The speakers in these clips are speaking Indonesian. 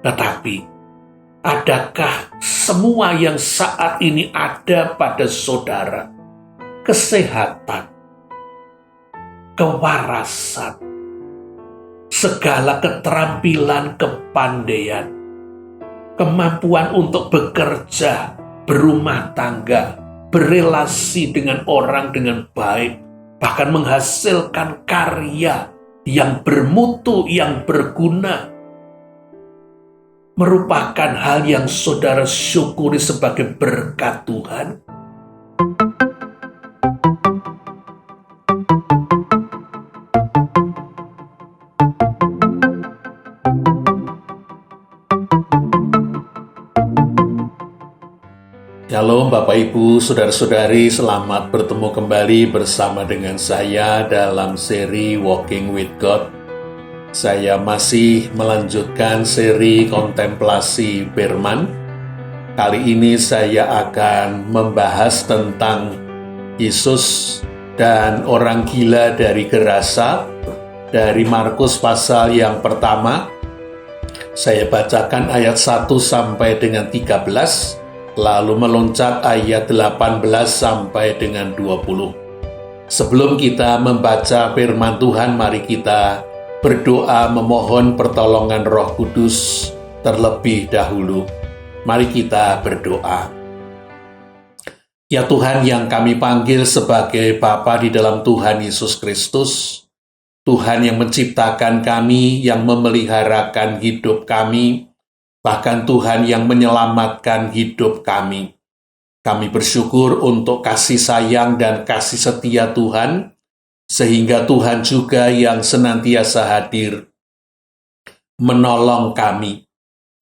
Tetapi, adakah semua yang saat ini ada pada saudara, kesehatan, kewarasan, segala keterampilan, kepandaian, kemampuan untuk bekerja, berumah tangga, berelasi dengan orang dengan baik, bahkan menghasilkan karya yang bermutu, yang berguna, merupakan hal yang saudara syukuri sebagai berkat Tuhan? Shalom Bapak Ibu, Saudara-saudari, selamat bertemu kembali bersama dengan saya dalam seri Walking with God. Saya masih melanjutkan seri kontemplasi firman. Kali ini saya akan membahas tentang Yesus dan orang gila dari Gerasa, dari Markus pasal yang pertama. Saya bacakan ayat 1 sampai dengan 13. Lalu meloncat ayat 18 sampai dengan 20. Sebelum kita membaca firman Tuhan, mari kita berdoa memohon pertolongan Roh Kudus terlebih dahulu. Mari kita berdoa. Ya Tuhan yang kami panggil sebagai Bapa di dalam Tuhan Yesus Kristus, Tuhan yang menciptakan kami, yang memeliharakan hidup kami, bahkan Tuhan yang menyelamatkan hidup kami. Kami bersyukur untuk kasih sayang dan kasih setia Tuhan, sehingga Tuhan juga yang senantiasa hadir, menolong kami,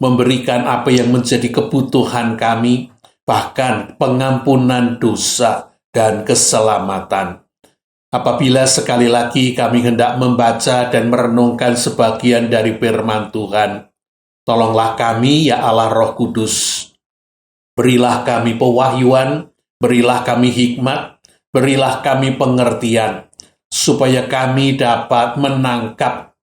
memberikan apa yang menjadi kebutuhan kami, bahkan pengampunan dosa dan keselamatan. Apabila sekali lagi kami hendak membaca dan merenungkan sebagian dari firman Tuhan, tolonglah kami, ya Allah Roh Kudus. Berilah kami pewahyuan, berilah kami hikmat, berilah kami pengertian, supaya kami dapat menangkap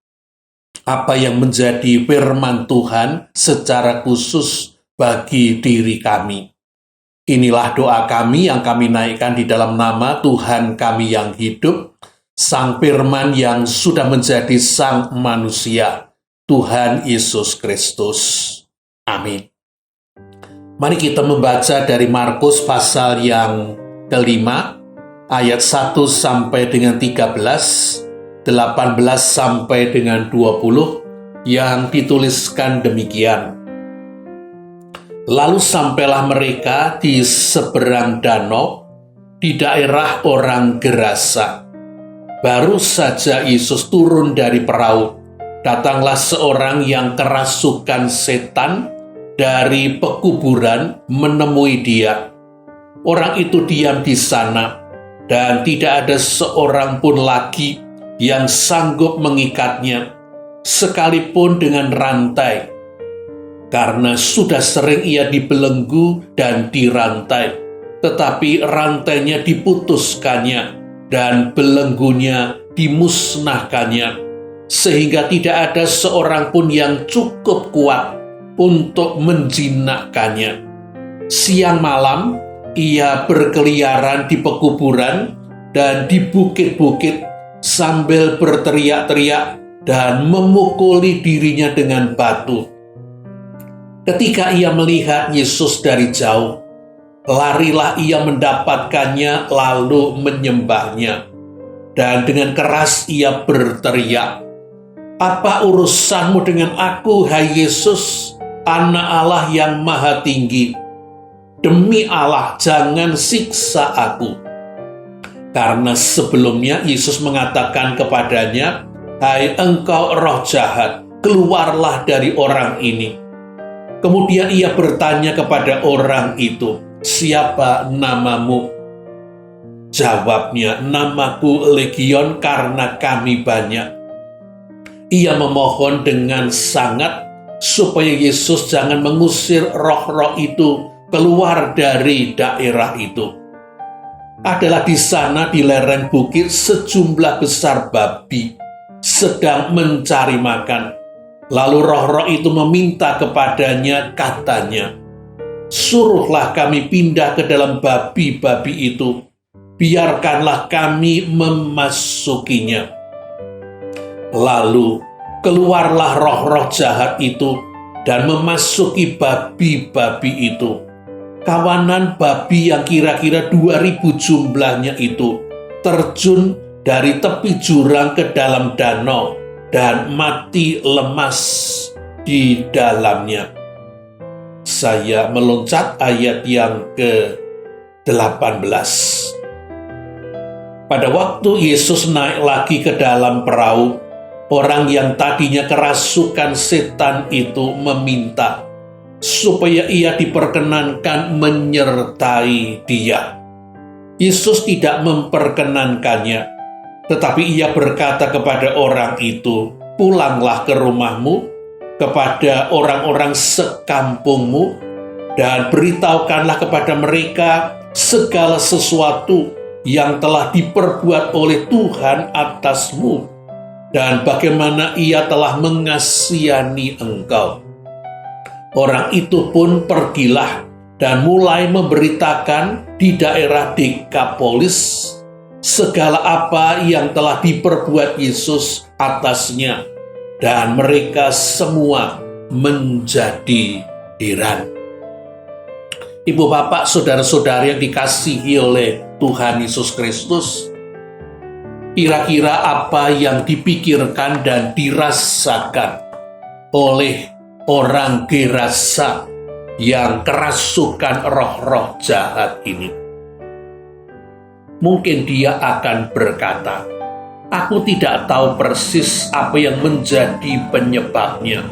apa yang menjadi firman Tuhan secara khusus bagi diri kami. Inilah doa kami yang kami naikkan di dalam nama Tuhan kami yang hidup, Sang Firman yang sudah menjadi Sang Manusia, Tuhan Yesus Kristus. Amin. Mari kita membaca dari Markus pasal yang kelima, ayat 1 sampai dengan 13, 18 sampai dengan 20, yang dituliskan demikian. Lalu sampailah mereka di seberang danau, di daerah orang Gerasa. Baru saja Yesus turun dari perahu, datanglah seorang yang kerasukan setan dari pekuburan menemui dia. Orang itu diam di sana, dan tidak ada seorang pun lagi yang sanggup mengikatnya, sekalipun dengan rantai, karena sudah sering ia dibelenggu dan dirantai, tetapi rantainya diputuskannya dan belenggunya dimusnahkannya, sehingga tidak ada seorang pun yang cukup kuat untuk menjinakkannya. Siang malam, ia berkeliaran di pekuburan dan di bukit-bukit sambil berteriak-teriak dan memukuli dirinya dengan batu. Ketika ia melihat Yesus dari jauh, larilah ia mendapatkannya lalu menyembahnya. Dan dengan keras ia berteriak, "Apa urusanmu dengan aku, hai Yesus, Anak Allah yang Maha Tinggi? Demi Allah, jangan siksa aku." Karena sebelumnya Yesus mengatakan kepadanya, "Hai engkau roh jahat, keluarlah dari orang ini." Kemudian ia bertanya kepada orang itu, "Siapa namamu?" Jawabnya, "Namaku Legion, karena kami banyak." Ia memohon dengan sangat supaya Yesus jangan mengusir roh-roh itu keluar dari daerah itu. Adalah di sana di lereng bukit sejumlah besar babi sedang mencari makan. Lalu roh-roh itu meminta kepadanya, katanya, "Suruhlah kami pindah ke dalam babi-babi itu, biarkanlah kami memasukinya." Lalu keluarlah roh-roh jahat itu dan memasuki babi-babi itu. Kawanan babi yang kira-kira 2.000 jumlahnya itu terjun dari tepi jurang ke dalam danau dan mati lemas di dalamnya. Saya meloncat ayat yang ke-18. Pada waktu Yesus naik lagi ke dalam perahu, orang yang tadinya kerasukan setan itu meminta supaya ia diperkenankan menyertai dia. Yesus tidak memperkenankannya, tetapi ia berkata kepada orang itu, "Pulanglah ke rumahmu, kepada orang-orang sekampungmu, dan beritahukanlah kepada mereka segala sesuatu yang telah diperbuat oleh Tuhan atasmu, dan bagaimana ia telah mengasihani engkau." Orang itu pun pergilah dan mulai memberitakan di daerah Dekapolis segala apa yang telah diperbuat Yesus atasnya, dan mereka semua menjadi heran. Ibu, bapak, saudara-saudari yang dikasihi oleh Tuhan Yesus Kristus, kira-kira apa yang dipikirkan dan dirasakan oleh orang Gerasa yang kerasukan roh-roh jahat ini? Mungkin dia akan berkata, "Aku tidak tahu persis apa yang menjadi penyebabnya.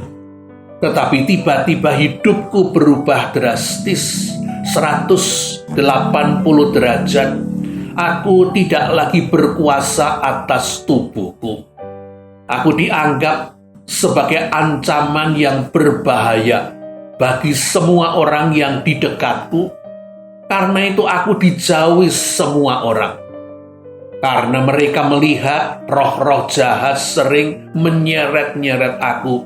Tetapi tiba-tiba hidupku berubah drastis, 180 derajat. Aku tidak lagi berkuasa atas tubuhku. Aku dianggap sebagai ancaman yang berbahaya bagi semua orang yang di dekatku. Karena itu aku dijauhi semua orang. Karena mereka melihat roh-roh jahat sering menyeret-nyeret aku,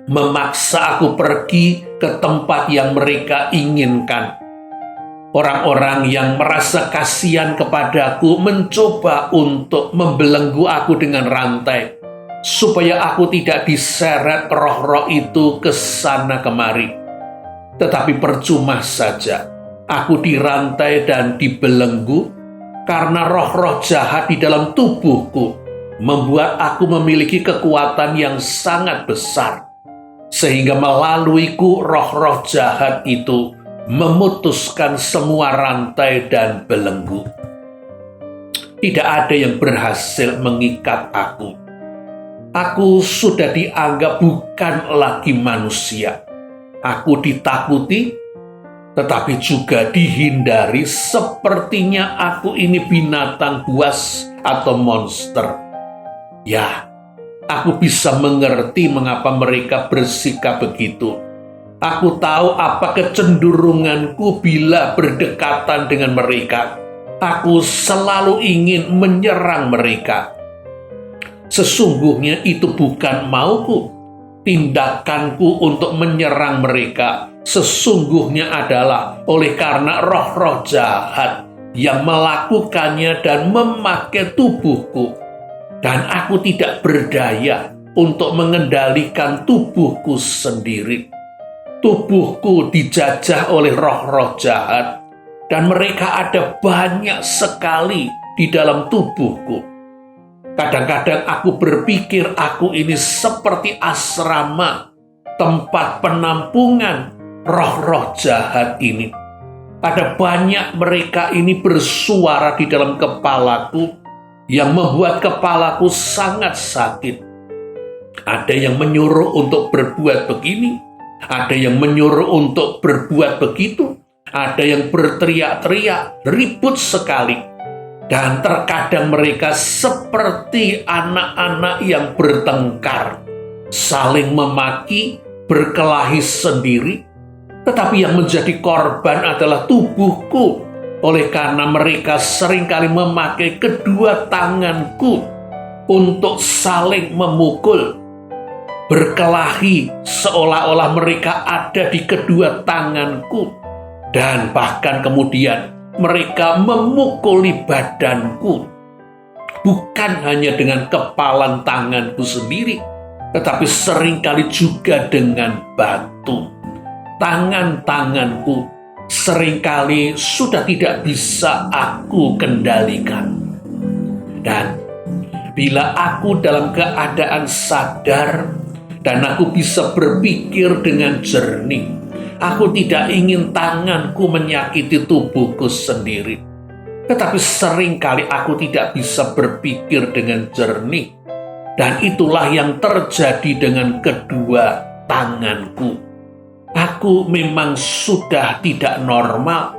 memaksa aku pergi ke tempat yang mereka inginkan. Orang-orang yang merasa kasihan kepadaku mencoba untuk membelenggu aku dengan rantai, supaya aku tidak diseret roh-roh itu ke sana kemari. Tetapi percuma saja. Aku dirantai dan dibelenggu karena roh-roh jahat di dalam tubuhku membuat aku memiliki kekuatan yang sangat besar, sehingga melaluiku roh-roh jahat itu memutuskan semua rantai dan belenggu. Tidak ada yang berhasil mengikat aku. Aku sudah dianggap bukan lagi manusia. Aku ditakuti, tetapi juga dihindari, sepertinya aku ini binatang buas atau monster. Ya, aku bisa mengerti mengapa mereka bersikap begitu. Aku tahu apa kecenderunganku bila berdekatan dengan mereka. Aku selalu ingin menyerang mereka. Sesungguhnya itu bukan mauku. Tindakanku untuk menyerang mereka sesungguhnya adalah oleh karena roh-roh jahat yang melakukannya dan memakai tubuhku, dan aku tidak berdaya untuk mengendalikan tubuhku sendiri. Tubuhku dijajah oleh roh-roh jahat, dan mereka ada banyak sekali di dalam tubuhku. Kadang-kadang aku berpikir aku ini seperti asrama, tempat penampungan roh-roh jahat ini. Ada banyak mereka ini bersuara di dalam kepalaku yang membuat kepalaku sangat sakit. Ada yang menyuruh untuk berbuat begini, ada yang menyuruh untuk berbuat begitu, ada yang berteriak-teriak, ribut sekali. Dan terkadang mereka seperti anak-anak yang bertengkar, saling memaki, berkelahi sendiri. Tetapi yang menjadi korban adalah tubuhku, oleh karena mereka seringkali memakai kedua tanganku untuk saling memukul. berkelahi seolah-olah mereka ada di kedua tanganku, dan bahkan kemudian mereka memukuli badanku, bukan hanya dengan kepalan tanganku sendiri, tetapi seringkali juga dengan batu. Tangan-tanganku seringkali sudah tidak bisa aku kendalikan. Dan bila aku dalam keadaan sadar dan aku bisa berpikir dengan jernih, aku tidak ingin tanganku menyakiti tubuhku sendiri. Tetapi seringkali aku tidak bisa berpikir dengan jernih. Dan itulah yang terjadi dengan kedua tanganku. Aku memang sudah tidak normal.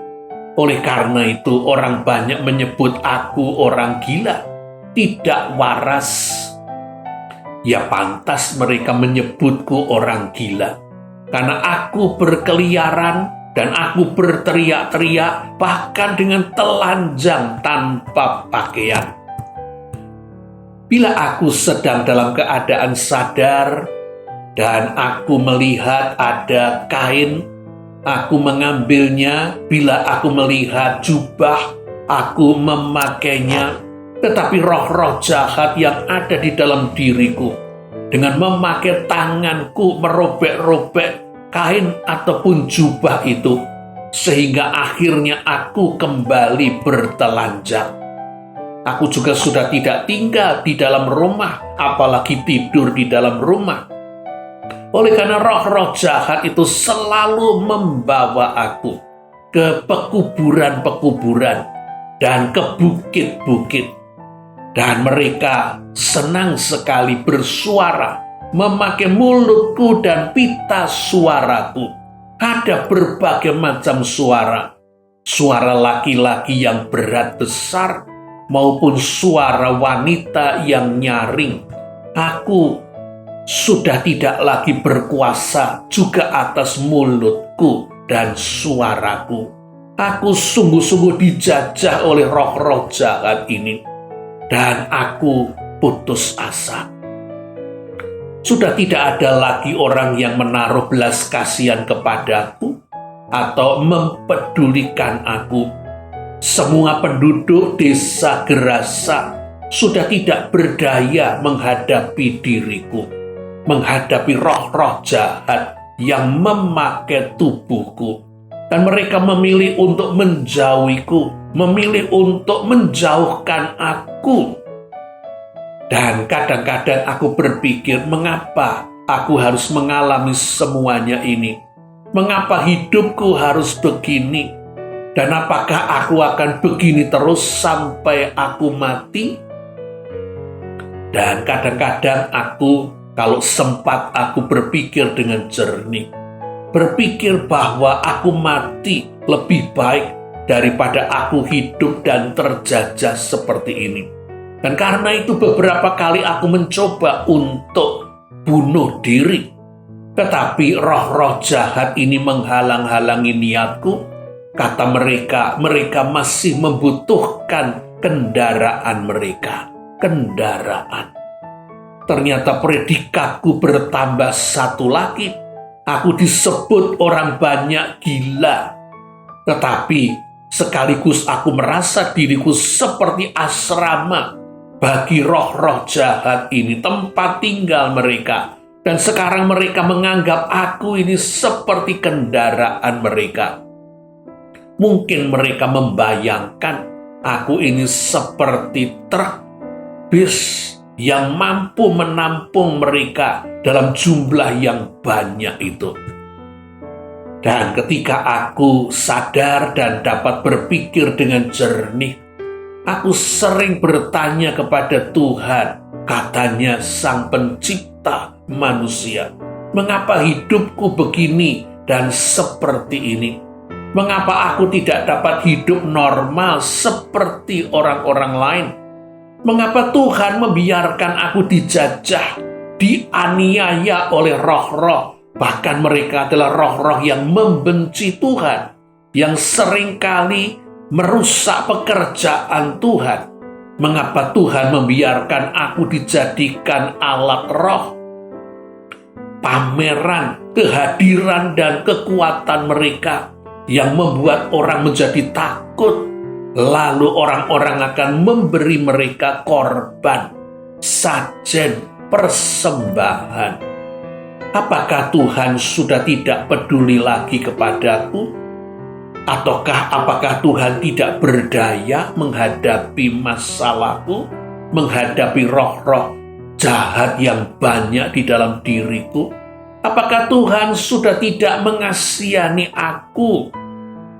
Oleh karena itu orang banyak menyebut aku orang gila, tidak waras. Ya pantas mereka menyebutku orang gila, karena aku berkeliaran dan aku berteriak-teriak bahkan dengan telanjang tanpa pakaian. Bila aku sedang dalam keadaan sadar dan aku melihat ada kain, aku mengambilnya. Bila aku melihat jubah, aku memakainya. Tetapi roh-roh jahat yang ada di dalam diriku, dengan memakai tanganku merobek-robek kain ataupun jubah itu, sehingga akhirnya aku kembali bertelanjang. Aku juga sudah tidak tinggal di dalam rumah, apalagi tidur di dalam rumah. Oleh karena roh-roh jahat itu selalu membawa aku ke pekuburan-pekuburan dan ke bukit-bukit. Dan mereka senang sekali bersuara, memakai mulutku dan pita suaraku. Ada berbagai macam suara. Suara laki-laki yang berat besar maupun suara wanita yang nyaring. Aku sudah tidak lagi berkuasa juga atas mulutku dan suaraku. Aku sungguh-sungguh dijajah oleh roh-roh jahat ini. Dan aku putus asa. Sudah tidak ada lagi orang yang menaruh belas kasihan kepadaku atau mempedulikan aku. Semua penduduk desa Gerasa sudah tidak berdaya menghadapi diriku, menghadapi roh-roh jahat yang memakai tubuhku. Dan mereka memilih untuk menjauhiku, memilih untuk menjauhkan aku. Dan kadang-kadang aku berpikir, mengapa aku harus mengalami semuanya ini? Mengapa hidupku harus begini? Dan apakah aku akan begini terus sampai aku mati? Dan kadang-kadang kalau sempat aku berpikir dengan jernih, berpikir bahwa aku mati lebih baik daripada aku hidup dan terjajah seperti ini. Dan karena itu beberapa kali aku mencoba untuk bunuh diri. Tetapi roh-roh jahat ini menghalang-halangi niatku. Kata mereka masih membutuhkan kendaraan mereka. Kendaraan. Ternyata predikatku bertambah satu lagi. Aku disebut orang banyak gila. Tetapi sekaligus aku merasa diriku seperti asrama bagi roh-roh jahat ini, tempat tinggal mereka. Dan sekarang mereka menganggap aku ini seperti kendaraan mereka. Mungkin mereka membayangkan aku ini seperti truk, bis yang mampu menampung mereka dalam jumlah yang banyak itu. Dan ketika aku sadar dan dapat berpikir dengan jernih, aku sering bertanya kepada Tuhan, katanya Sang Pencipta manusia, mengapa hidupku begini dan seperti ini? Mengapa aku tidak dapat hidup normal seperti orang-orang lain? Mengapa Tuhan membiarkan aku dijajah, dianiaya oleh roh-roh? Bahkan mereka adalah roh-roh yang membenci Tuhan, yang seringkali merusak pekerjaan Tuhan. Mengapa Tuhan membiarkan aku dijadikan alat roh? pameran, kehadiran, dan kekuatan mereka yang membuat orang menjadi takut. Lalu orang-orang akan memberi mereka korban, sajen, persembahan. Apakah Tuhan sudah tidak peduli lagi kepadaku? Ataukah apakah Tuhan tidak berdaya menghadapi masalahku, menghadapi roh-roh jahat yang banyak di dalam diriku? Apakah Tuhan sudah tidak mengasihani aku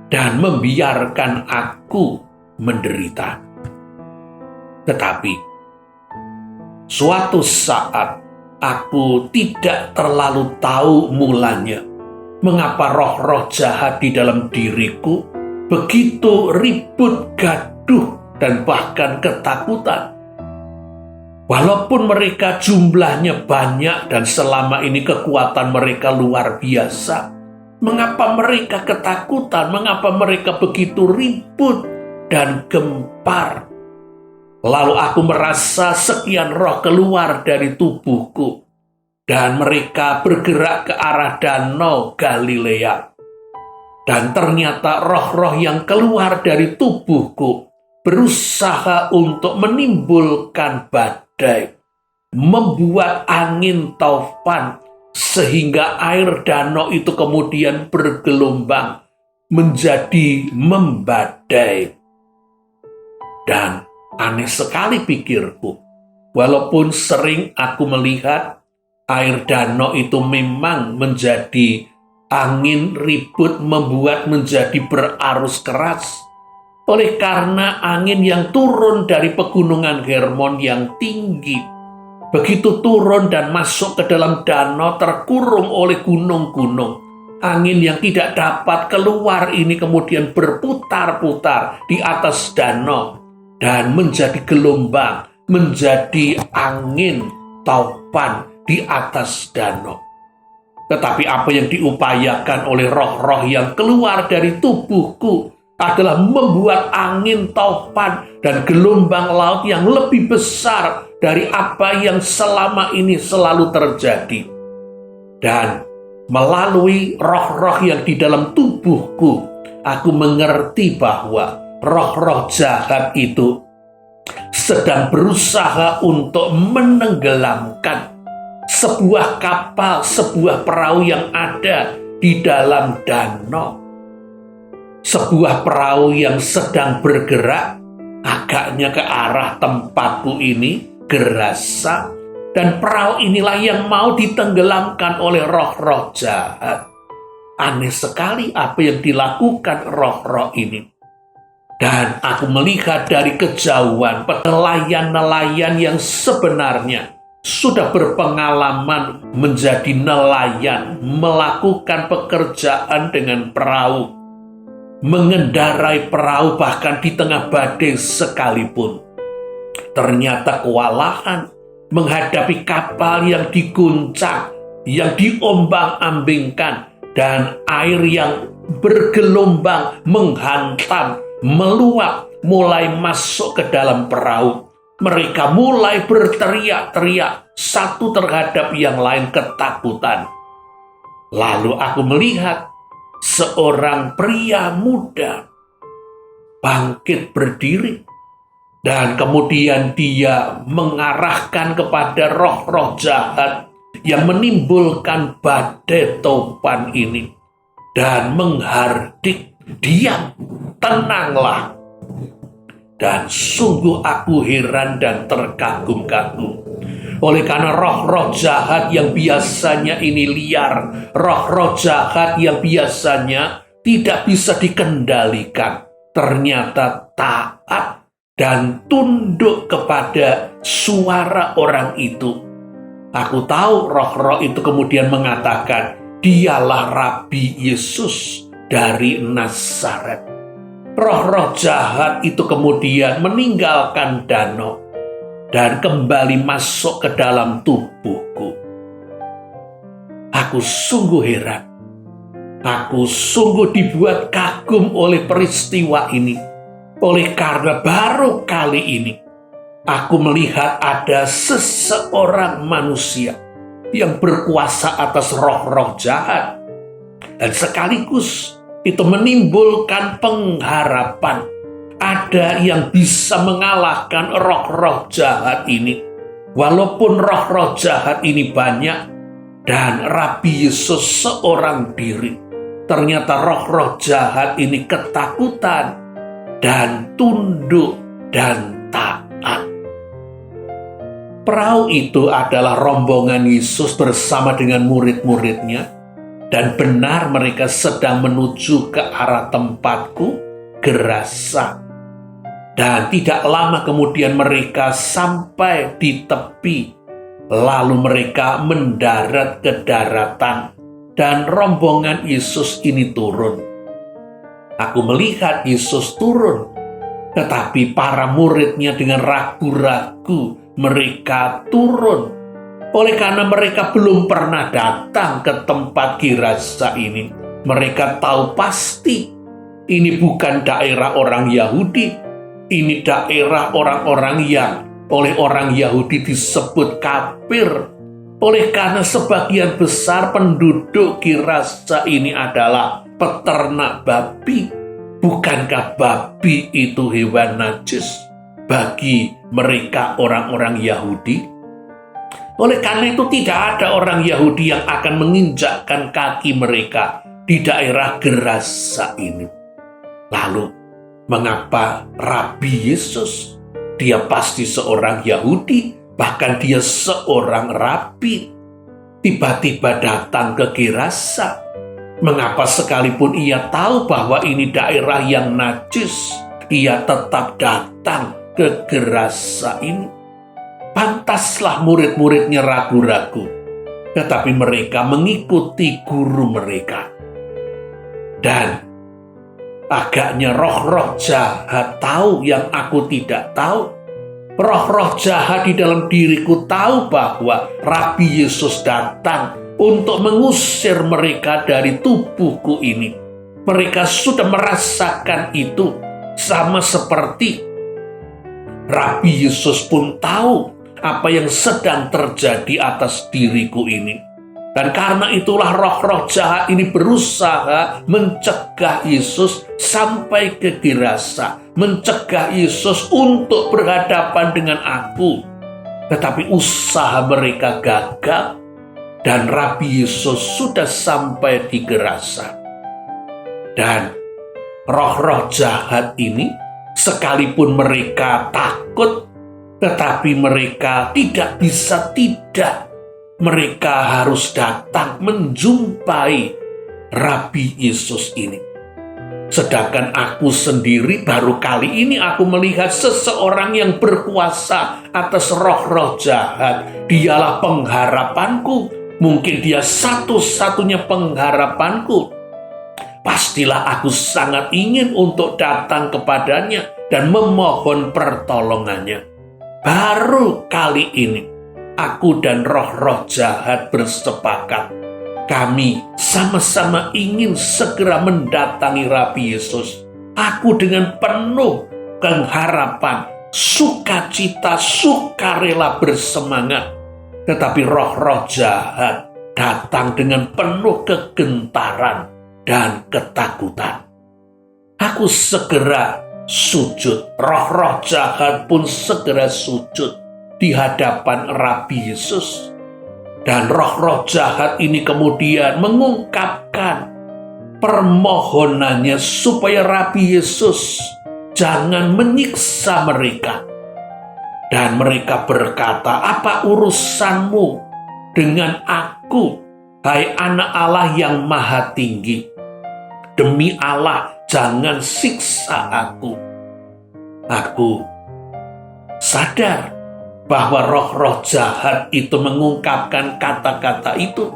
dan membiarkan aku menderita? Tetapi suatu saat aku tidak terlalu tahu mulanya mengapa roh-roh jahat di dalam diriku begitu ribut, gaduh, dan bahkan ketakutan. Walaupun mereka jumlahnya banyak dan selama ini kekuatan mereka luar biasa, mengapa mereka ketakutan? Mengapa mereka begitu ribut dan gempar? Lalu aku merasa sekian roh keluar dari tubuhku, dan mereka bergerak ke arah Danau Galilea. Dan ternyata roh-roh yang keluar dari tubuhku berusaha untuk menimbulkan badai, membuat angin taufan, sehingga air danau itu kemudian bergelombang menjadi membadai. Dan aneh sekali pikirku, walaupun sering aku melihat air danau itu memang menjadi angin ribut, membuat menjadi berarus keras. Oleh karena angin yang turun dari pegunungan Hermon yang tinggi, begitu turun dan masuk ke dalam danau terkurung oleh gunung-gunung. Angin yang tidak dapat keluar ini kemudian berputar-putar di atas danau dan menjadi gelombang, menjadi angin taufan di atas danau. Tetapi apa yang diupayakan oleh roh-roh yang keluar dari tubuhku adalah membuat angin taufan dan gelombang laut yang lebih besar dari apa yang selama ini selalu terjadi. Dan melalui roh-roh yang di dalam tubuhku, aku mengerti bahwa roh-roh jahat itu sedang berusaha untuk menenggelamkan sebuah kapal, sebuah perahu yang ada di dalam danau. Sebuah perahu yang sedang bergerak agaknya ke arah tempatku ini, Gerasa, dan perahu inilah yang mau ditenggelamkan oleh roh-roh jahat. Aneh sekali apa yang dilakukan roh-roh ini. Dan aku melihat dari kejauhan nelayan-nelayan yang sebenarnya sudah berpengalaman menjadi nelayan, melakukan pekerjaan dengan perahu, mengendarai perahu bahkan di tengah badai sekalipun. Ternyata kewalahan menghadapi kapal yang diguncang, yang diombang-ambingkan, dan air yang bergelombang menghantam, meluap, mulai masuk ke dalam perahu. Mereka mulai berteriak-teriak satu terhadap yang lain ketakutan. Lalu aku melihat seorang pria muda bangkit berdiri, dan kemudian dia mengarahkan kepada roh-roh jahat yang menimbulkan badai topan ini dan menghardik, "Diam, tenanglah." Dan sungguh aku heran dan terkagum-kagum. Oleh karena roh-roh jahat yang biasanya ini liar, roh-roh jahat yang biasanya tidak bisa dikendalikan, ternyata taat dan tunduk kepada suara orang itu. Aku tahu roh-roh itu kemudian mengatakan, "Dialah Rabi Yesus dari Nazaret." Roh-roh jahat itu kemudian meninggalkan danau dan kembali masuk ke dalam tubuhku. Aku sungguh heran. Aku sungguh dibuat kagum oleh peristiwa ini. Oleh karena baru kali ini aku melihat ada seseorang manusia yang berkuasa atas roh-roh jahat. Dan sekaligus itu menimbulkan pengharapan. Ada yang bisa mengalahkan roh-roh jahat ini. Walaupun roh-roh jahat ini banyak dan Rabi Yesus seorang diri, ternyata roh-roh jahat ini ketakutan dan tunduk dan taat. Perahu itu adalah rombongan Yesus bersama dengan murid-muridnya, dan benar mereka sedang menuju ke arah tempatku, Gerasa. Dan tidak lama kemudian mereka sampai di tepi, lalu mereka mendarat ke daratan, dan rombongan Yesus ini turun. Aku melihat Yesus turun, tetapi para muridnya dengan ragu-ragu mereka turun. Oleh karena mereka belum pernah datang ke tempat Gerasa ini, mereka tahu pasti ini bukan daerah orang Yahudi. Ini daerah orang-orang yang oleh orang Yahudi disebut kafir. Oleh karena sebagian besar penduduk Gerasa ini adalah peternak babi. Bukankah babi itu hewan najis bagi mereka orang-orang Yahudi? Oleh karena itu tidak ada orang Yahudi yang akan menginjakkan kaki mereka di daerah Gerasa ini. Lalu, mengapa Rabi Yesus? Dia pasti seorang Yahudi, bahkan dia seorang rabi. Tiba-tiba datang ke Gerasa. Mengapa sekalipun ia tahu bahwa ini daerah yang najis, ia tetap datang ke Gerasa ini? Pantaslah murid-muridnya ragu-ragu, tetapi mereka mengikuti guru mereka. Dan agaknya roh-roh jahat tahu yang aku tidak tahu. Roh-roh jahat di dalam diriku tahu bahwa Rabi Yesus datang untuk mengusir mereka dari tubuhku ini. Mereka sudah merasakan itu, sama seperti Rabi Yesus pun tahu apa yang sedang terjadi atas diriku ini. Dan karena itulah roh-roh jahat ini berusaha mencegah Yesus sampai ke Gerasa, mencegah Yesus untuk berhadapan dengan aku. Tetapi usaha mereka gagal, dan Rabi Yesus sudah sampai di Gerasa. Dan roh-roh jahat ini, sekalipun mereka takut, tetapi mereka tidak bisa tidak. Mereka harus datang menjumpai Rabi Yesus ini. Sedangkan aku sendiri baru kali ini aku melihat seseorang yang berkuasa atas roh-roh jahat. Dialah pengharapanku. Mungkin dia satu-satunya pengharapanku. Pastilah aku sangat ingin untuk datang kepadanya dan memohon pertolongannya. Baru kali ini aku dan roh-roh jahat bersepakat. Kami sama-sama ingin segera mendatangi Rabi Yesus. Aku dengan penuh pengharapan, sukacita, sukarela bersemangat. Tetapi roh-roh jahat datang dengan penuh kegentaran dan ketakutan. Aku segera sujud. Roh-roh jahat pun segera sujud di hadapan Rabi Yesus. Dan roh-roh jahat ini kemudian mengungkapkan permohonannya supaya Rabi Yesus jangan menyiksa mereka. Dan mereka berkata, apa urusanmu dengan aku, hai anak Allah yang maha tinggi? Demi Allah, jangan siksa aku. Aku sadar bahwa roh-roh jahat itu mengungkapkan kata-kata itu.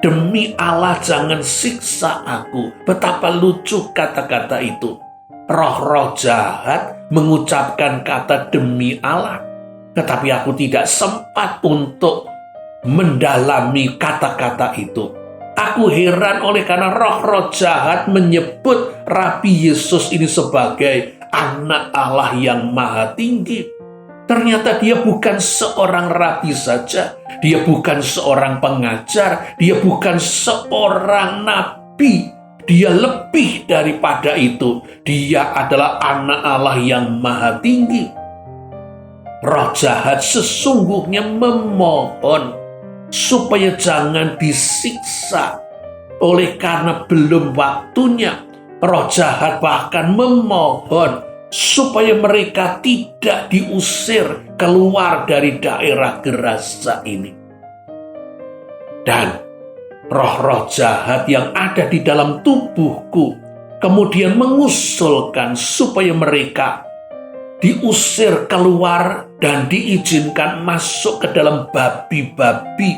Demi Allah jangan siksa aku. Betapa lucu kata-kata itu. Roh-roh jahat mengucapkan kata demi Allah. Tetapi aku tidak sempat untuk mendalami kata-kata itu. Aku heran oleh karena roh-roh jahat menyebut Rabi Yesus ini sebagai anak Allah yang maha tinggi. Ternyata dia bukan seorang rabi saja, dia bukan seorang pengajar, dia bukan seorang nabi. Dia lebih daripada itu. Dia adalah anak Allah yang maha tinggi. Roh jahat sesungguhnya memohon supaya jangan disiksa. Oleh karena belum waktunya, roh jahat bahkan memohon supaya mereka tidak diusir keluar dari daerah Gerasa ini. Dan roh-roh jahat yang ada di dalam tubuhku kemudian mengusulkan supaya mereka diusir keluar dan diizinkan masuk ke dalam babi-babi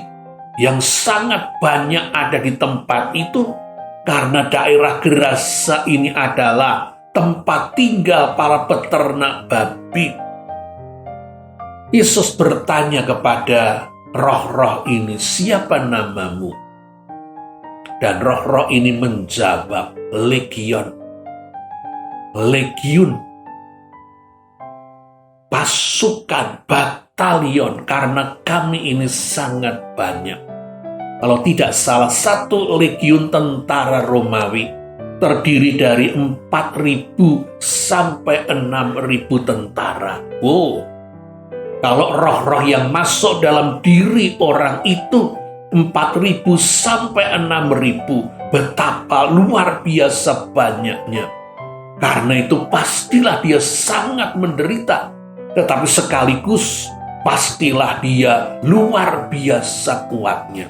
yang sangat banyak ada di tempat itu, karena daerah Gerasa ini adalah tempat tinggal para peternak babi. Yesus bertanya kepada roh-roh ini, "Siapa namamu?" Dan roh-roh ini menjawab, "Legion." Legiun, pasukan, batalion, karena kami ini sangat banyak. Kalau tidak salah, satu legiun tentara Romawi terdiri dari 4.000 sampai 6.000 tentara. Kalau roh-roh yang masuk dalam diri orang itu 4.000 sampai 6.000, betapa luar biasa banyaknya. Karena itu pastilah dia sangat menderita, tetapi sekaligus pastilah dia luar biasa kuatnya.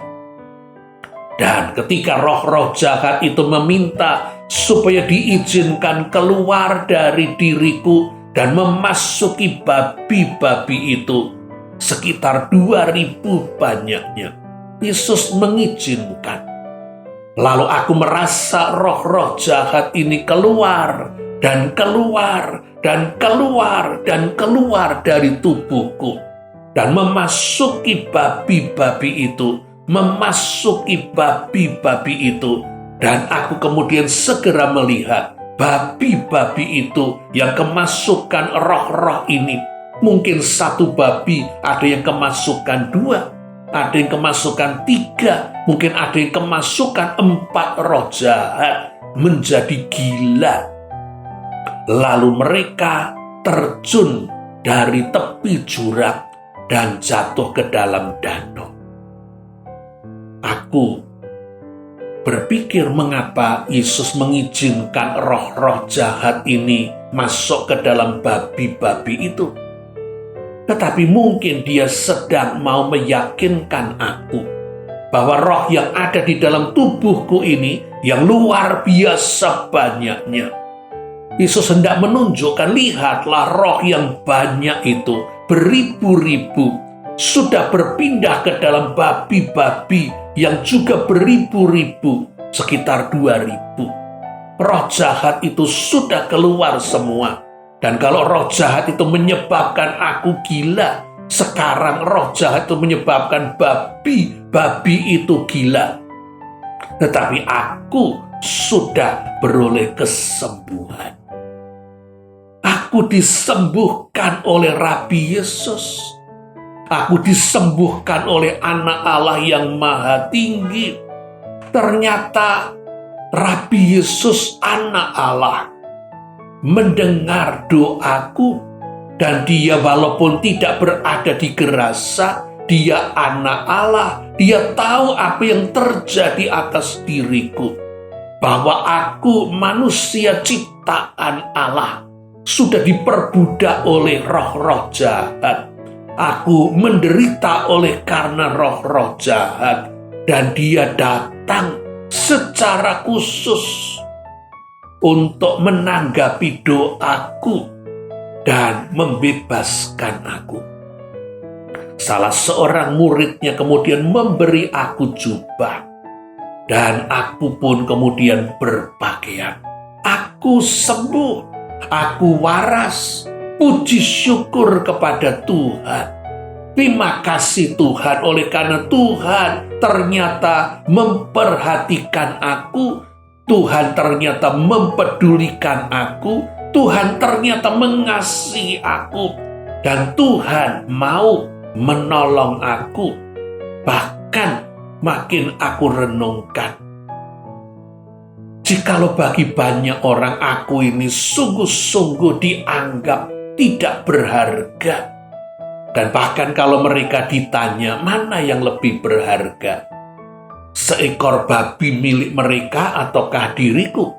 Dan ketika roh-roh jahat itu meminta supaya diizinkan keluar dari diriku dan memasuki babi-babi itu, sekitar 2.000 banyaknya, Yesus mengizinkan. Lalu aku merasa roh-roh jahat ini keluar dan keluar dan keluar dan keluar dari tubuhku dan memasuki babi-babi itu, memasuki babi-babi itu. Dan aku kemudian segera melihat babi-babi itu yang kemasukan roh-roh ini. Mungkin satu babi ada yang kemasukan 2, ada yang kemasukan 3, mungkin ada yang kemasukan 4 roh jahat menjadi gila. Lalu mereka terjun dari tepi jurang dan jatuh ke dalam danau. Aku berpikir mengapa Yesus mengizinkan roh-roh jahat ini masuk ke dalam babi-babi itu. Tetapi mungkin dia sedang mau meyakinkan aku bahwa roh yang ada di dalam tubuhku ini yang luar biasa banyaknya. Yesus hendak menunjukkan, lihatlah roh yang banyak itu, beribu-ribu, sudah berpindah ke dalam babi-babi yang juga beribu-ribu, sekitar 2.000. Roh jahat itu sudah keluar semua. Dan kalau roh jahat itu menyebabkan aku gila, sekarang roh jahat itu menyebabkan babi-babi itu gila. Tetapi aku sudah beroleh kesembuhan. Aku disembuhkan oleh Rabi Yesus. Aku disembuhkan oleh Anak Allah yang Maha Tinggi. Ternyata Rabi Yesus Anak Allah mendengar doaku, dan dia walaupun tidak berada di Gerasa, dia Anak Allah, dia tahu apa yang terjadi atas diriku, bahwa aku manusia ciptaan Allah, sudah diperbudak oleh roh-roh jahat. Aku menderita oleh karena roh-roh jahat, dan dia datang secara khusus untuk menanggapi doaku dan membebaskan aku. Salah seorang muridnya kemudian memberi aku jubah, dan aku pun kemudian berpakaian. Aku sembuh, aku waras, puji syukur kepada Tuhan. Terima kasih Tuhan, oleh karena Tuhan ternyata memperhatikan aku, Tuhan ternyata mempedulikan aku, Tuhan ternyata mengasihi aku. Dan Tuhan mau menolong aku. Bahkan makin aku renungkan, jikalau bagi banyak orang aku ini sungguh-sungguh dianggap tidak berharga. Dan bahkan kalau mereka ditanya mana yang lebih berharga, seekor babi milik mereka ataukah diriku?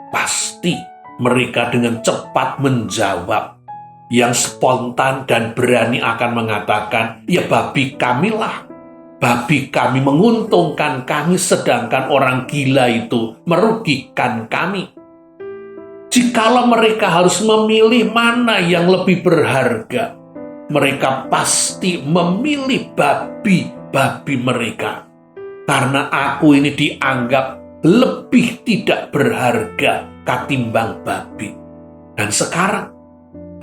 Pasti mereka dengan cepat menjawab. Yang spontan dan berani akan mengatakan, ya babi kamilah. Babi kami menguntungkan kami, sedangkan orang gila itu merugikan kami. Jikalau mereka harus memilih mana yang lebih berharga, mereka pasti memilih babi mereka. Karena aku ini dianggap lebih tidak berharga ketimbang babi. Dan sekarang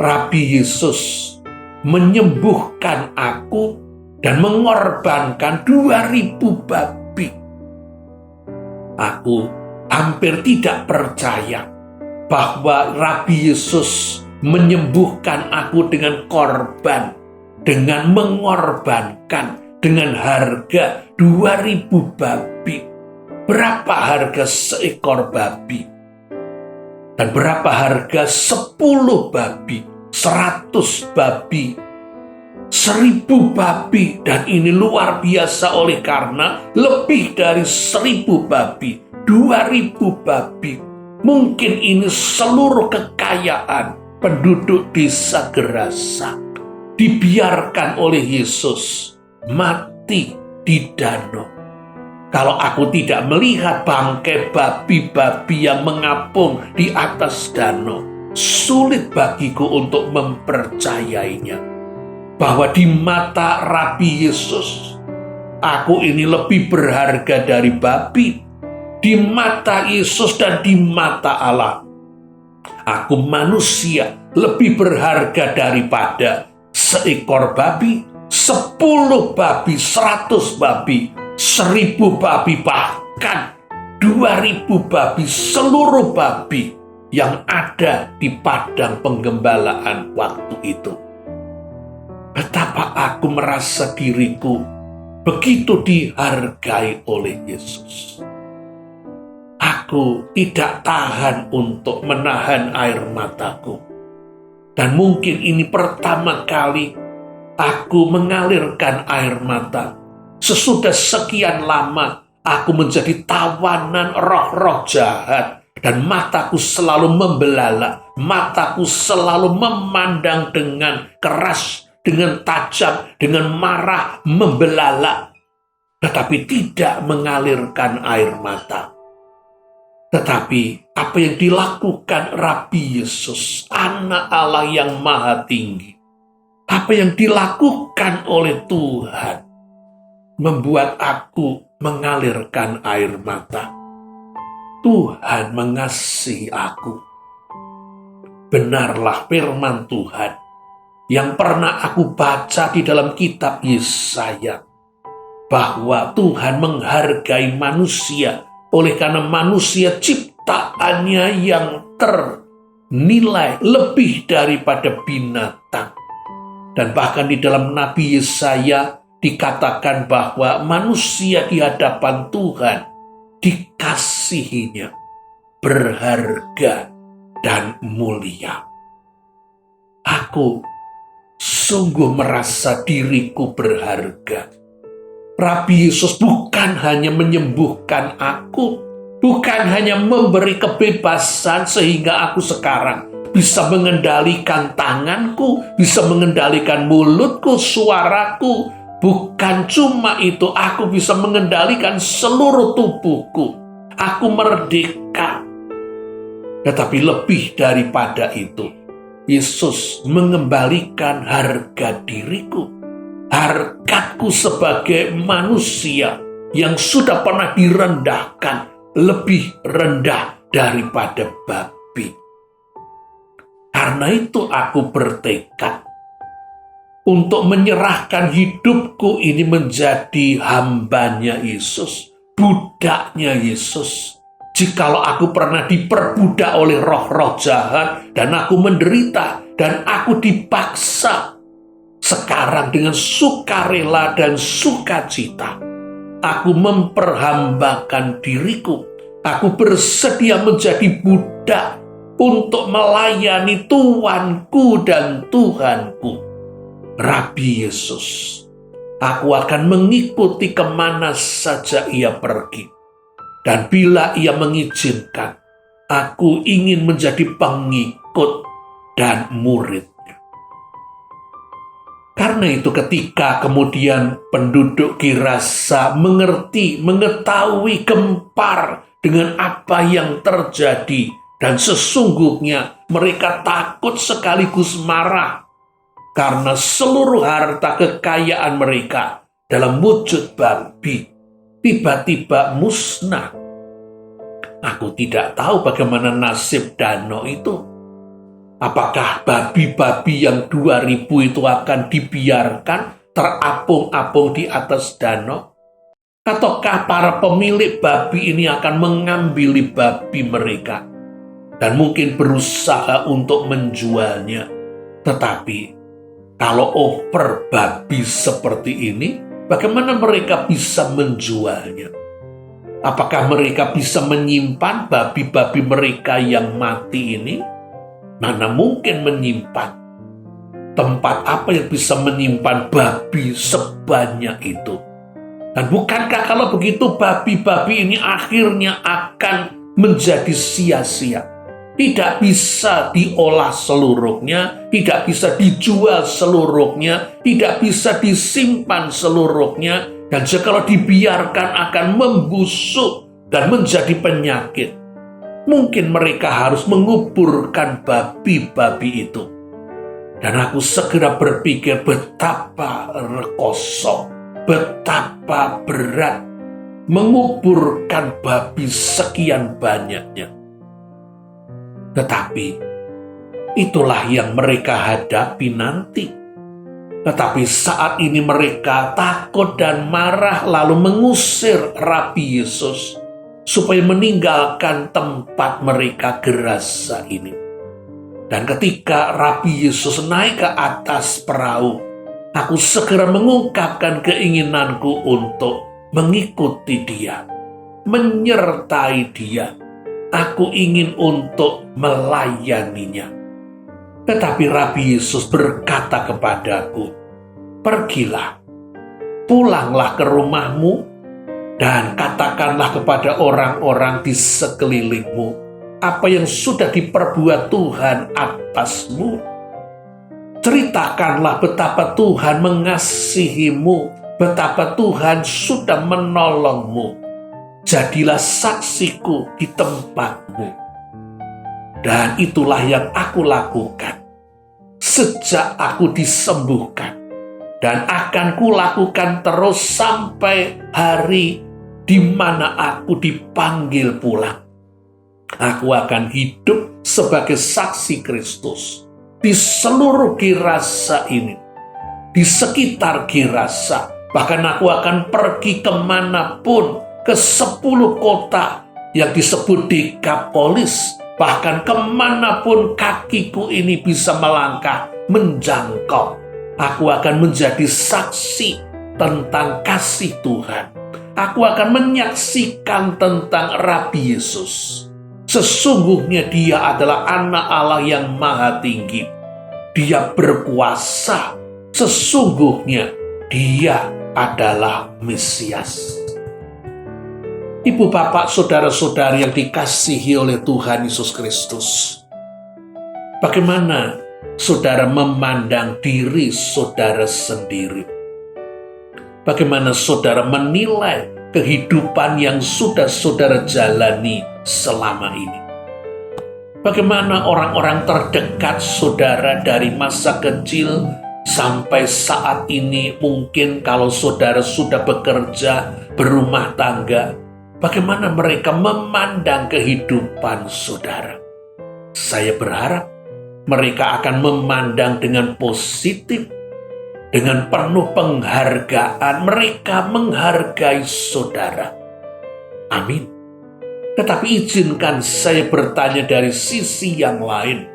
Rabi Yesus menyembuhkan aku dan mengorbankan 2.000 babi. Aku hampir tidak percaya bahwa Rabi Yesus menyembuhkan aku dengan korban, dengan mengorbankan, dengan harga 2.000 babi. Berapa harga seekor babi? Dan berapa harga 10 babi, 100 babi, 1.000 babi. Dan ini luar biasa oleh karena lebih dari 1.000 babi, 2.000 babi. Mungkin ini seluruh kekayaan penduduk desa Gerasa dibiarkan oleh Yesus mati di danau. Kalau aku tidak melihat bangkai babi-babi yang mengapung di atas danau, sulit bagiku untuk mempercayainya. Bahwa di mata Rabi Yesus, aku ini lebih berharga dari babi. Di mata Yesus dan di mata Allah, aku manusia lebih berharga daripada seekor babi, 10 babi, 100 babi, 1.000 babi, bahkan 2.000 babi, seluruh babi yang ada di padang penggembalaan waktu itu. Betapa aku merasa diriku begitu dihargai oleh Yesus. Aku tidak tahan untuk menahan air mataku. Dan mungkin ini pertama kali aku mengalirkan air mata. Sesudah sekian lama, aku menjadi tawanan roh-roh jahat. Dan mataku selalu membelalak. Mataku selalu memandang dengan keras, dengan tajam, dengan marah, membelalak. Tetapi tidak mengalirkan air mata. Tetapi apa yang dilakukan Rabi Yesus, Anak Allah yang Maha Tinggi, apa yang dilakukan oleh Tuhan, membuat aku mengalirkan air mata. Tuhan mengasihi aku. Benarlah firman Tuhan yang pernah aku baca di dalam kitab Yesaya, bahwa Tuhan menghargai manusia oleh karena manusia ciptaannya yang ternilai lebih daripada binatang. Dan bahkan di dalam Nabi Yesaya dikatakan bahwa manusia di hadapan Tuhan dikasihinya berharga dan mulia. Aku sungguh merasa diriku berharga. Rabi Yesus bukan hanya menyembuhkan aku, bukan hanya memberi kebebasan sehingga aku sekarang bisa mengendalikan tanganku, bisa mengendalikan mulutku, suaraku. Bukan cuma itu, aku bisa mengendalikan seluruh tubuhku. Aku merdeka. Tetapi lebih daripada itu, Yesus mengembalikan harga diriku. Hargaku sebagai manusia yang sudah pernah direndahkan lebih rendah daripada babi. Karena itu aku bertekad untuk menyerahkan hidupku ini menjadi hambanya Yesus, budaknya Yesus. Jikalau aku pernah diperbudak oleh roh-roh jahat dan aku menderita, dan aku dipaksa. Sekarang dengan sukarela dan sukacita, aku memperhambakan diriku. Aku bersedia menjadi budak untuk melayani Tuanku dan Tuhanku, Rabi Yesus. Aku akan mengikuti kemana saja ia pergi. Dan bila ia mengizinkan, aku ingin menjadi pengikut dan muridnya. Karena itu ketika kemudian penduduk Gerasa mengetahui gempar dengan apa yang terjadi, dan sesungguhnya mereka takut sekaligus marah karena seluruh harta kekayaan mereka dalam wujud babi tiba-tiba musnah. Aku tidak tahu bagaimana nasib danau itu. Apakah babi-babi yang 2000 itu akan dibiarkan terapung-apung di atas danau? Ataukah para pemilik babi ini akan mengambil babi mereka dan mungkin berusaha untuk menjualnya? Tetapi kalau oper babi seperti ini, bagaimana mereka bisa menjualnya? Apakah mereka bisa menyimpan babi-babi mereka yang mati ini? Mana mungkin menyimpan? Tempat apa yang bisa menyimpan babi sebanyak itu? Dan bukankah kalau begitu babi-babi ini akhirnya akan menjadi sia-sia? Tidak bisa diolah seluruhnya, tidak bisa dijual seluruhnya, tidak bisa disimpan seluruhnya, dan jikalau dibiarkan akan membusuk dan menjadi penyakit. Mungkin mereka harus menguburkan babi-babi itu. Dan aku segera berpikir betapa rekoso, betapa berat menguburkan babi sekian banyaknya. Tetapi itulah yang mereka hadapi nanti. Tetapi saat ini mereka takut dan marah lalu mengusir Rabi Yesus supaya meninggalkan tempat mereka Gerasa ini. Dan ketika Rabi Yesus naik ke atas perahu, aku segera mengungkapkan keinginanku untuk mengikuti dia, menyertai dia. Aku ingin untuk melayaninya. Tetapi Rabi Yesus berkata kepadaku, pergilah, pulanglah ke rumahmu, dan katakanlah kepada orang-orang di sekelilingmu apa yang sudah diperbuat Tuhan atasmu. Ceritakanlah betapa Tuhan mengasihimu, betapa Tuhan sudah menolongmu. Jadilah saksiku di tempatmu. Dan itulah yang aku lakukan sejak aku disembuhkan, dan akan kulakukan terus sampai hari di mana aku dipanggil pulang. Aku akan hidup sebagai saksi Kristus di seluruh Gerasa ini, di sekitar Gerasa. Bahkan aku akan pergi kemanapun, ke 10 kota yang disebut Dekapolis. Bahkan kemanapun kakiku ini bisa melangkah, menjangkau. Aku akan menjadi saksi tentang kasih Tuhan. Aku akan menyaksikan tentang Rabi Yesus. Sesungguhnya dia adalah anak Allah yang maha tinggi. Dia berkuasa. Sesungguhnya dia adalah Mesias. Ibu, bapak, saudara-saudari yang dikasihi oleh Tuhan Yesus Kristus, bagaimana saudara memandang diri saudara sendiri? Bagaimana saudara menilai kehidupan yang sudah saudara jalani selama ini? Bagaimana orang-orang terdekat saudara dari masa kecil sampai saat ini, mungkin kalau saudara sudah bekerja, berumah tangga, bagaimana mereka memandang kehidupan saudara? Saya berharap mereka akan memandang dengan positif, dengan penuh penghargaan. Mereka menghargai saudara. Amin. Tetapi izinkan saya bertanya dari sisi yang lain.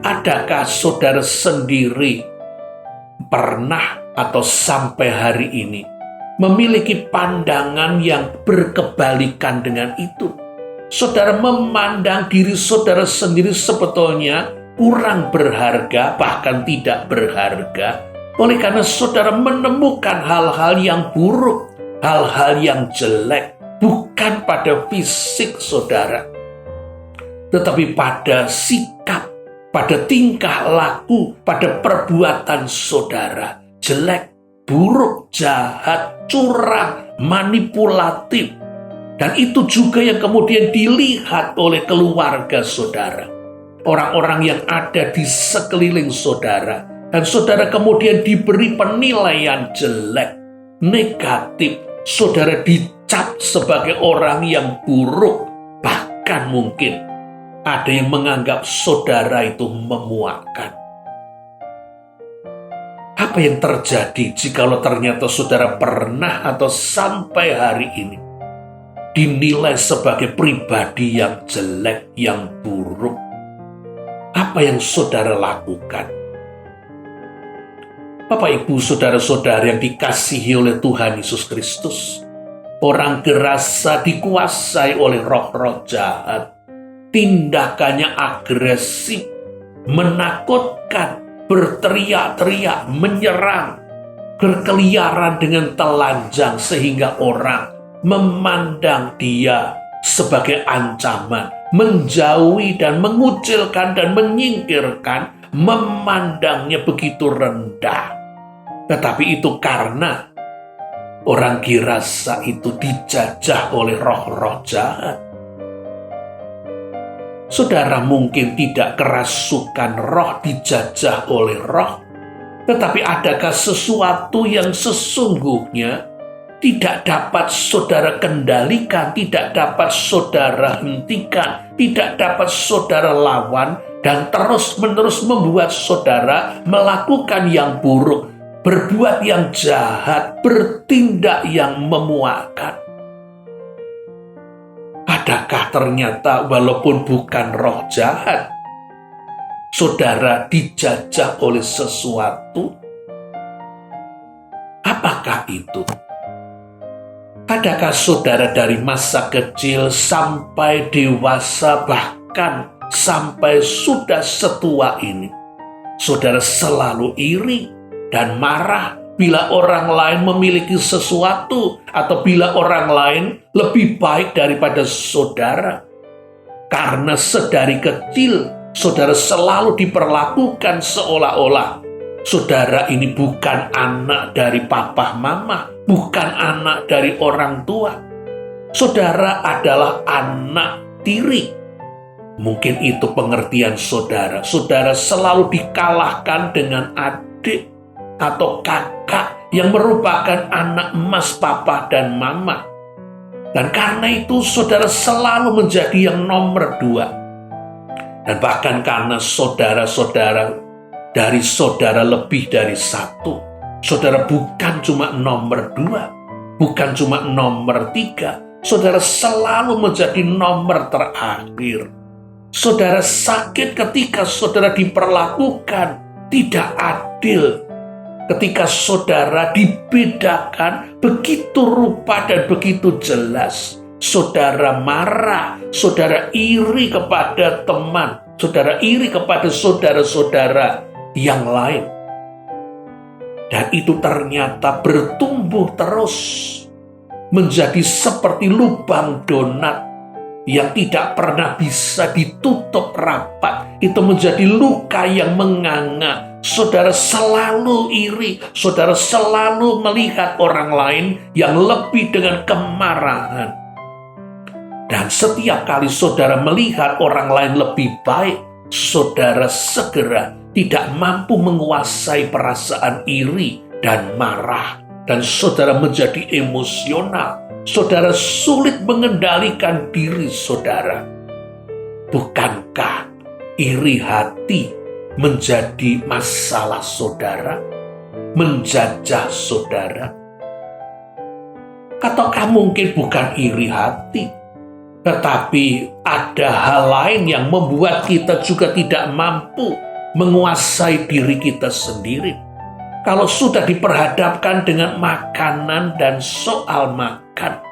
Adakah saudara sendiri pernah atau sampai hari ini memiliki pandangan yang berkebalikan dengan itu? Saudara memandang diri saudara sendiri sebetulnya kurang berharga, bahkan tidak berharga, oleh karena saudara menemukan hal-hal yang buruk, hal-hal yang jelek, bukan pada fisik saudara, tetapi pada sikap, pada tingkah laku, pada perbuatan saudara. Jelek, buruk, jahat, curang, manipulatif. Dan itu juga yang kemudian dilihat oleh keluarga saudara. Orang-orang yang ada di sekeliling saudara. Dan saudara kemudian diberi penilaian jelek, negatif. Saudara dicap sebagai orang yang buruk. Bahkan mungkin ada yang menganggap saudara itu memuakkan. Apa yang terjadi jikalau ternyata saudara pernah atau sampai hari ini dinilai sebagai pribadi yang jelek, yang buruk? Apa yang saudara lakukan? Bapak, Ibu, saudara-saudara yang dikasihi oleh Tuhan Yesus Kristus, orang gerasa dikuasai oleh roh-roh jahat. Tindakannya agresif, menakutkan, berteriak-teriak, menyerang, berkeliaran dengan telanjang sehingga orang memandang dia sebagai ancaman, menjauhi dan mengucilkan dan menyingkirkan, memandangnya begitu rendah. Tetapi itu karena orang gerasa itu dijajah oleh roh-roh jahat. Saudara mungkin tidak kerasukan roh, dijajah oleh roh. Tetapi adakah sesuatu yang sesungguhnya tidak dapat saudara kendalikan, tidak dapat saudara hentikan, tidak dapat saudara lawan, dan terus-menerus membuat saudara melakukan yang buruk, berbuat yang jahat, bertindak yang memuakkan? Adakah ternyata walaupun bukan roh jahat, saudara dijajah oleh sesuatu? Apakah itu? Adakah saudara dari masa kecil sampai dewasa, bahkan sampai sudah setua ini, saudara selalu iri dan marah bila orang lain memiliki sesuatu atau bila orang lain lebih baik daripada saudara? Karena sedari kecil saudara selalu diperlakukan seolah-olah saudara ini bukan anak dari papa mama, bukan anak dari orang tua. Saudara adalah anak tiri. Mungkin itu pengertian saudara. Saudara selalu dikalahkan dengan adik atau kakak yang merupakan anak emas papa dan mama. Dan karena itu saudara selalu menjadi yang nomor 2. Dan bahkan karena saudara-saudara dari saudara lebih dari satu, saudara bukan cuma nomor 2, bukan cuma nomor 3, saudara selalu menjadi nomor terakhir. Saudara sakit ketika saudara diperlakukan tidak adil, ketika saudara dibedakan begitu rupa dan begitu jelas. Saudara marah, saudara iri kepada teman, saudara iri kepada saudara-saudara yang lain. Dan itu ternyata bertumbuh terus menjadi seperti lubang donat yang tidak pernah bisa ditutup rapat. Itu menjadi luka yang menganga. Saudara selalu iri, saudara selalu melihat orang lain yang lebih dengan kemarahan. Dan setiap kali saudara melihat orang lain lebih baik, saudara segera tidak mampu menguasai perasaan iri dan marah. Dan saudara menjadi emosional. Saudara sulit mengendalikan diri saudara. Bukankah iri hati menjadi masalah saudara, menjajah saudara? Ataukah mungkin bukan iri hati, tetapi ada hal lain yang membuat kita juga tidak mampu menguasai diri kita sendiri. Kalau sudah diperhadapkan dengan makanan dan soal makan,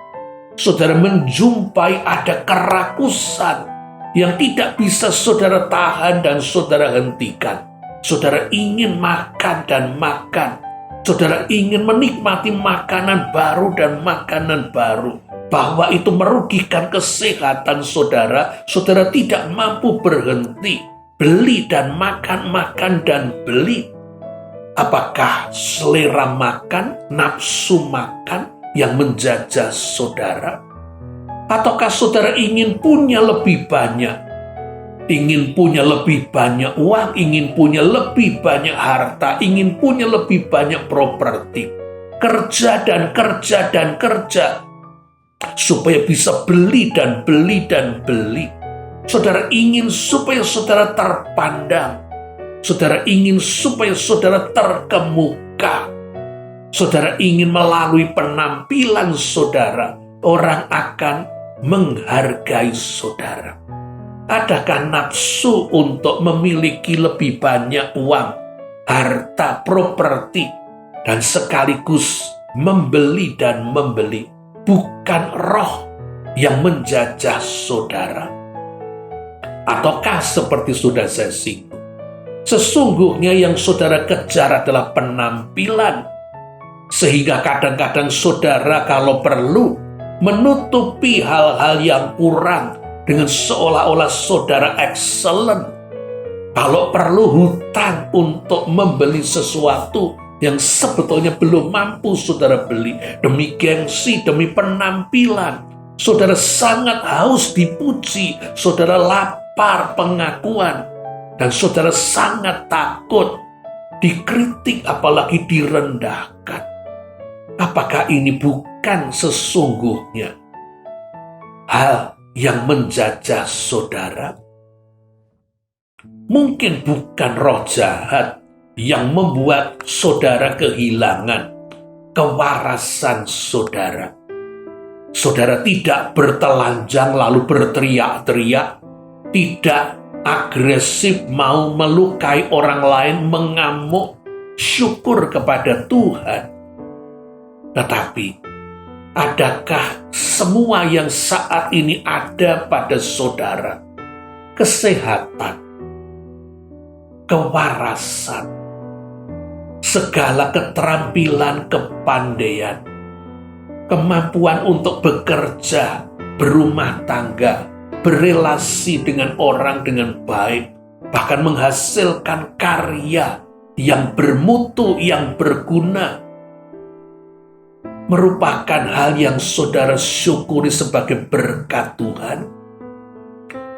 saudara menjumpai ada kerakusan yang tidak bisa saudara tahan dan saudara hentikan. Saudara ingin makan dan makan. Saudara ingin menikmati makanan baru dan makanan baru. Bahwa itu merugikan kesehatan saudara, saudara tidak mampu berhenti. Beli dan makan, makan dan beli. Apakah selera makan, nafsu makan yang menjajah saudara? Ataukah saudara ingin punya lebih banyak? Ingin punya lebih banyak uang, ingin punya lebih banyak harta, ingin punya lebih banyak properti. Kerja dan kerja dan kerja, supaya bisa beli dan beli dan beli. Saudara ingin supaya saudara terpandang. Saudara ingin supaya saudara terkemuka. Saudara ingin melalui penampilan saudara, orang akan menghargai saudara. Adakah nafsu untuk memiliki lebih banyak uang, harta, properti, dan sekaligus membeli dan membeli? Bukan roh yang menjajah saudara? Ataukah seperti sudah saya singgung, sesungguhnya yang saudara kejar adalah penampilan, sehingga kadang-kadang saudara kalau perlu menutupi hal-hal yang kurang dengan seolah-olah saudara excellent. Kalau perlu hutang untuk membeli sesuatu yang sebetulnya belum mampu saudara beli. Demi gengsi, demi penampilan. Saudara sangat haus dipuji. Saudara lapar pengakuan. Dan saudara sangat takut dikritik apalagi direndahkan. Apakah ini bukan sesungguhnya hal yang menjajah saudara? Mungkin bukan roh jahat yang membuat saudara kehilangan kewarasan saudara. Saudara tidak bertelanjang lalu berteriak-teriak, tidak agresif mau melukai orang lain, mengamuk, syukur kepada Tuhan. Tetapi adakah semua yang saat ini ada pada saudara? Kesehatan, kewarasan, segala keterampilan, kepandaian, kemampuan untuk bekerja, berumah tangga, berelasi dengan orang dengan baik, bahkan menghasilkan karya yang bermutu, yang berguna, merupakan hal yang saudara syukuri sebagai berkat Tuhan.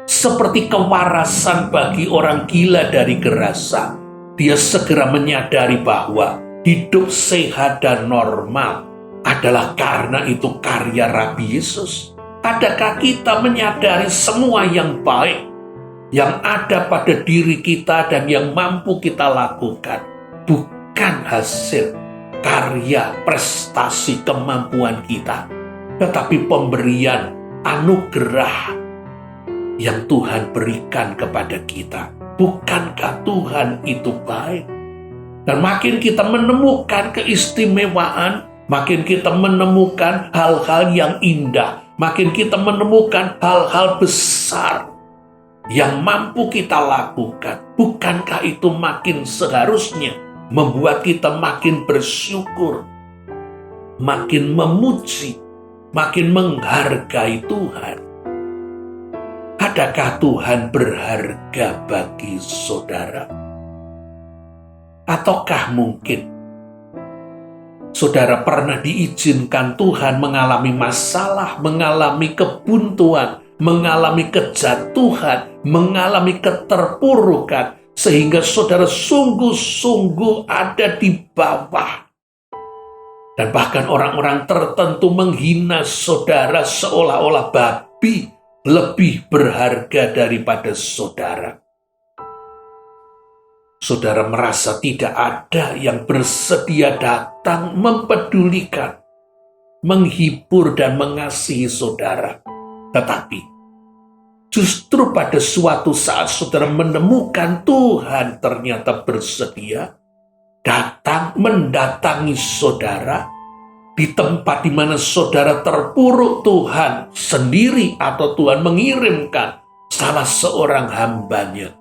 Seperti kewarasan bagi orang gila dari Gerasa, dia segera menyadari bahwa hidup sehat dan normal adalah karena itu karya Rabi Yesus. Adakah kita menyadari semua yang baik yang ada pada diri kita dan yang mampu kita lakukan bukan hasil karya, prestasi, kemampuan kita, tetapi pemberian anugerah yang Tuhan berikan kepada kita? Bukankah Tuhan itu baik? Dan makin kita menemukan keistimewaan, makin kita menemukan hal-hal yang indah, makin kita menemukan hal-hal besar yang mampu kita lakukan. Bukankah itu makin seharusnya membuat kita makin bersyukur, makin memuji, makin menghargai Tuhan? Adakah Tuhan berharga bagi saudara? Ataukah mungkin saudara pernah diizinkan Tuhan mengalami masalah, mengalami kebuntuan, mengalami kejatuhan, mengalami keterpurukan, sehingga saudara sungguh-sungguh ada di bawah. Dan bahkan orang-orang tertentu menghina saudara seolah-olah babi lebih berharga daripada saudara. Saudara merasa tidak ada yang bersedia datang menghibur dan mengasihi saudara. Tetapi justru pada suatu saat saudara menemukan Tuhan ternyata bersedia datang mendatangi saudara di tempat di mana saudara terpuruk, Tuhan sendiri atau Tuhan mengirimkan salah seorang hambanya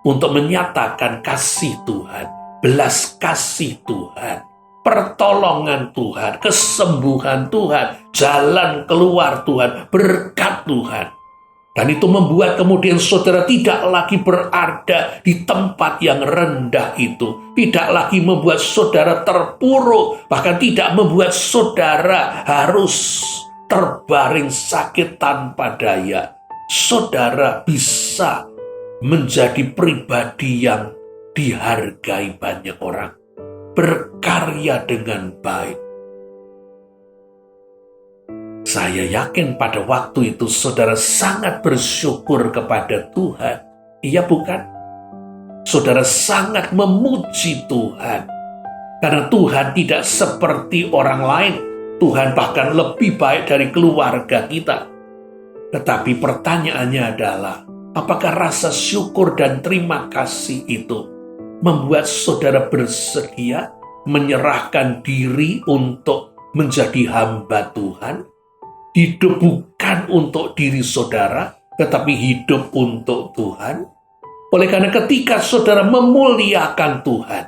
untuk menyatakan kasih Tuhan, belas kasih Tuhan, pertolongan Tuhan, kesembuhan Tuhan, jalan keluar Tuhan, berkat Tuhan. Dan itu membuat kemudian saudara tidak lagi berada di tempat yang rendah itu. Tidak lagi membuat saudara terpuruk. Bahkan tidak membuat saudara harus terbaring sakit tanpa daya. Saudara bisa menjadi pribadi yang dihargai banyak orang. Berkarya dengan baik. Saya yakin pada waktu itu saudara sangat bersyukur kepada Tuhan. Iya bukan? Saudara sangat memuji Tuhan. Karena Tuhan tidak seperti orang lain. Tuhan bahkan lebih baik dari keluarga kita. Tetapi pertanyaannya adalah, apakah rasa syukur dan terima kasih itu membuat saudara bersedia menyerahkan diri untuk menjadi hamba Tuhan? Hidup bukan untuk diri saudara, tetapi hidup untuk Tuhan. Oleh karena ketika saudara memuliakan Tuhan,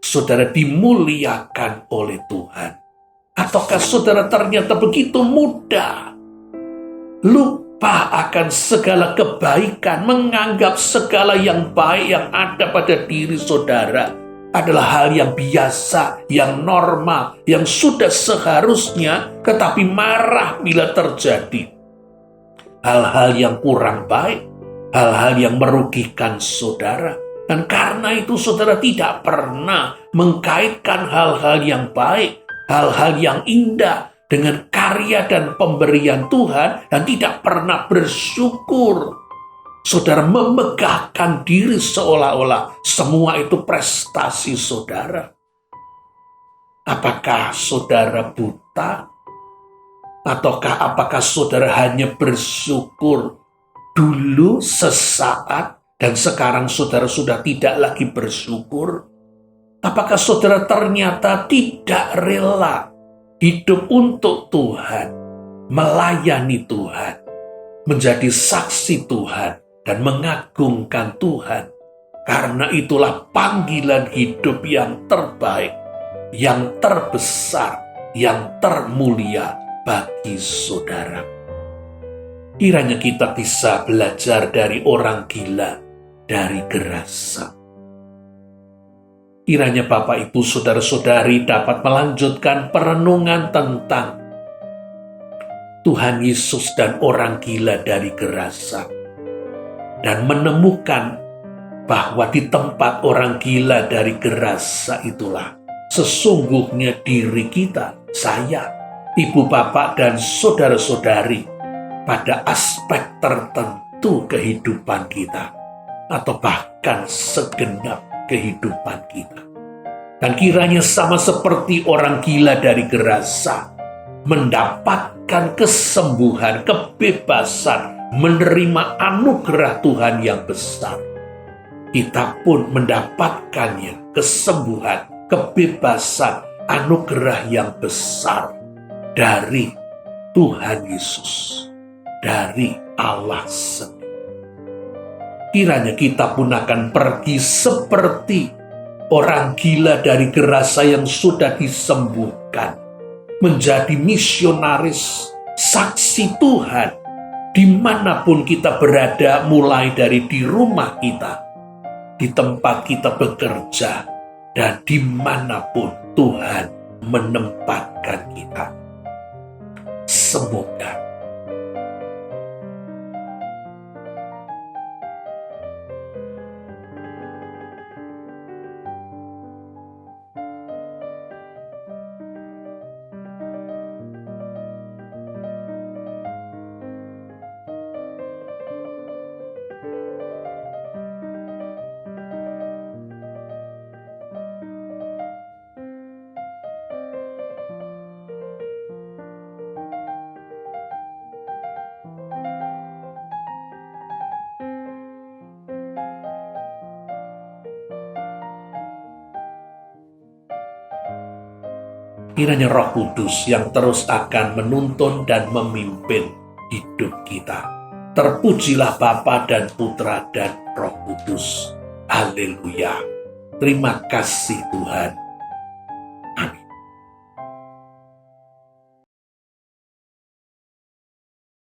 saudara dimuliakan oleh Tuhan. Ataukah saudara ternyata begitu mudah lupa akan segala kebaikan, menganggap segala yang baik yang ada pada diri saudara adalah hal yang biasa, yang normal, yang sudah seharusnya, tetapi marah bila terjadi hal-hal yang kurang baik, hal-hal yang merugikan saudara. Dan karena itu saudara tidak pernah mengkaitkan hal-hal yang baik, hal-hal yang indah dengan karya dan pemberian Tuhan, dan tidak pernah bersyukur. Saudara memegahkan diri seolah-olah semua itu prestasi saudara. Apakah saudara buta? Ataukah apakah saudara hanya bersyukur dulu sesaat dan sekarang saudara sudah tidak lagi bersyukur? Apakah saudara ternyata tidak rela hidup untuk Tuhan, melayani Tuhan, menjadi saksi Tuhan, dan mengagungkan Tuhan? Karena itulah panggilan hidup yang terbaik, yang terbesar, yang termulia bagi saudara. Kiranya kita bisa belajar dari orang gila, dari Gerasa. Kiranya Bapak, Ibu, Saudara-saudari dapat melanjutkan perenungan tentang Tuhan Yesus dan orang gila dari Gerasa. Dan menemukan bahwa di tempat orang gila dari Gerasa itulah sesungguhnya diri kita, saya, ibu bapak dan saudara-saudari pada aspek tertentu kehidupan kita atau bahkan segenap kehidupan kita. Dan kiranya sama seperti orang gila dari Gerasa mendapatkan kesembuhan, kebebasan, menerima anugerah Tuhan yang besar. Kita pun mendapatkannya, kesembuhan, kebebasan, anugerah yang besar dari Tuhan Yesus, dari Allah sendiri. Kiranya kita pun akan pergi seperti orang gila dari Gerasa yang sudah disembuhkan, menjadi misionaris, saksi Tuhan, dimanapun kita berada, mulai dari di rumah kita, di tempat kita bekerja, dan dimanapun Tuhan menempatkan kita. Semoga Kiranya Roh Kudus yang terus akan menuntun dan memimpin hidup kita. Terpujilah Bapa dan Putra dan Roh Kudus. Haleluya. Terima kasih Tuhan.